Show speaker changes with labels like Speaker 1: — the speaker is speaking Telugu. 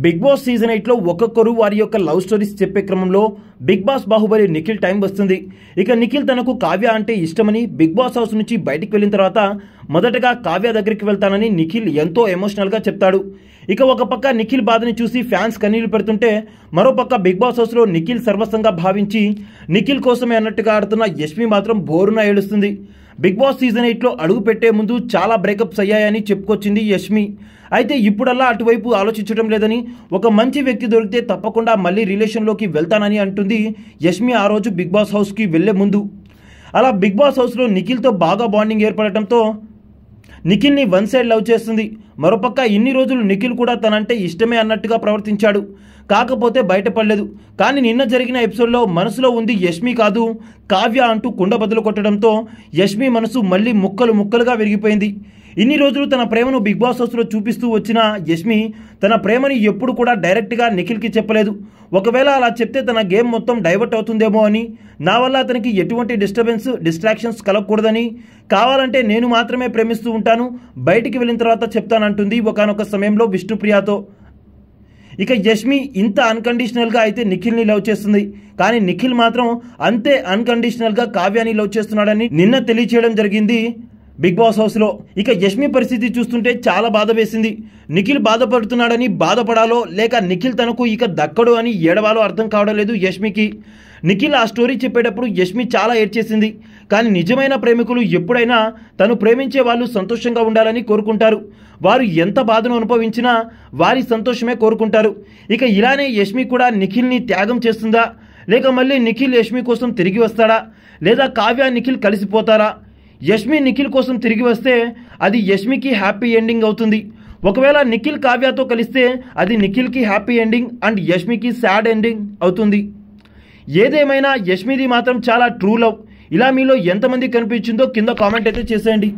Speaker 1: బిగ్ బాస్ సీజన్ 8లో ఒక్కొక్కరు వారి యొక్క లవ్ స్టోరీస్ చెప్పే క్రమంలో Bigg Boss Baahubali Nikhil time వస్తుంది. ఇక నిఖిల్ తనకు కావ్య అంటే ఇష్టమని బిగ్ బాస్ హౌస్ నుంచి బయటికి వెళ్ళిన తర్వాత మొదటగా కావ్య దగ్గరికి వెళ్తానని నిఖిల్ ఎంతో ఎమోషనల్గా చెప్తాడు. ఇక ఒక పక్క నిఖిల్ బాధని చూసి ఫ్యాన్స్ కన్నీళ్లు పెడుతుంటే మరోపక్క బిగ్ బాస్ హౌస్లో నిఖిల్ సర్వస్వంగా భావించి నిఖిల్ కోసమే అన్నట్టుగా ఆడుతున్న యష్మి మాత్రం బోరున ఏడుస్తుంది. బిగ్ బాస్ సీజన్ 8లో అడుగు పెట్టే ముందు చాలా బ్రేకప్స్ అయ్యాయని చెప్పుకొచ్చింది యష్మి. అయితే ఇప్పుడల్లా అటువైపు ఆలోచించడం లేదని, ఒక మంచి వ్యక్తి దొరికితే తప్పకుండా మళ్ళీ రిలేషన్లోకి వెళ్తానని అంటుంది యష్మి ఆ రోజు బిగ్ బాస్ హౌస్కి వెళ్లే ముందు. అలా బిగ్ బాస్ హౌస్లో నిఖిల్తో బాగా బాండింగ్ ఏర్పడటంతో నిఖిల్ని వన్ సైడ్ లవ్ చేస్తుంది. మరోపక్క ఇన్ని రోజులు నిఖిల్ కూడా తనంటే ఇష్టమే అన్నట్టుగా ప్రవర్తించాడు, కాకపోతే బయటపడలేదు. కానీ నిన్న జరిగిన ఎపిసోడ్లో మనసులో ఉంది యష్మి కాదు కావ్య అంటూ కుండ బదులు కొట్టడంతో యష్మి మనసు మళ్ళీ ముక్కలు ముక్కలుగా విరిగిపోయింది. ఇన్ని రోజులు తన ప్రేమను బిగ్ బాస్ హౌస్లో చూపిస్తూ వచ్చిన యష్మి తన ప్రేమని ఎప్పుడు కూడా డైరెక్ట్గా నిఖిల్కి చెప్పలేదు. ఒకవేళ అలా చెప్తే తన గేమ్ మొత్తం డైవర్ట్ అవుతుందేమో అని, నా వల్ల అతనికి ఎటువంటి డిస్ట్రాక్షన్స్ కలగకూడదని, కావాలంటే నేను మాత్రమే ప్రేమిస్తూ ఉంటాను, బయటికి వెళ్ళిన తర్వాత చెప్తానంటుంది ఒకానొక సమయంలో విష్ణుప్రియతో. ఇక యష్మి ఇంత అన్కండిషనల్గా అయితే నిఖిల్ని లవ్ చేస్తుంది, కానీ నిఖిల్ మాత్రం అంతే అన్కండిషనల్గా కావ్యాన్ని లవ్ చేస్తున్నాడని నిన్న తెలియచేయడం జరిగింది బిగ్ బాస్ హౌస్లో. ఇక యష్మి పరిస్థితి చూస్తుంటే చాలా బాధ వేసింది. నిఖిల్ బాధపడుతున్నాడని బాధపడాలో లేక నిఖిల్ తనకు ఇక దక్కడు అని ఏడవాలో అర్థం కావడం లేదు యష్మికి. నిఖిల్ ఆ స్టోరీ చెప్పేటప్పుడు యష్మి చాలా ఏడ్చేసింది. కానీ నిజమైన ప్రేమికులు ఎప్పుడైనా తను ప్రేమించే వాళ్ళు సంతోషంగా ఉండాలని కోరుకుంటారు. వారు ఎంత బాధను అనుభవించినా వారి సంతోషమే కోరుకుంటారు. ఇక ఇలానే యష్మి కూడా నిఖిల్ని త్యాగం చేస్తుందా, లేక మళ్ళీ నిఖిల్ యష్మి కోసం తిరిగి వస్తాడా, లేదా కావ్య నిఖిల్ కలిసిపోతారా? యష్మి నిఖిల్ కోసం తిరిగి వస్తే అది యష్మికి హ్యాపీ ఎండింగ్ అవుతుంది. ఒకవేళ నిఖిల్ కావ్యతో కలిస్తే అది నిఖిల్కి హ్యాపీ ఎండింగ్ అండ్ యష్మికి సాడ్ ఎండింగ్ అవుతుంది. ఏదేమైనా యష్మిది మాత్రం చాలా ట్రూ లవ్. ఇలా మీలో ఎంతమంది కనిపించిందో కింద కామెంట్ అయితే చేసేయండి.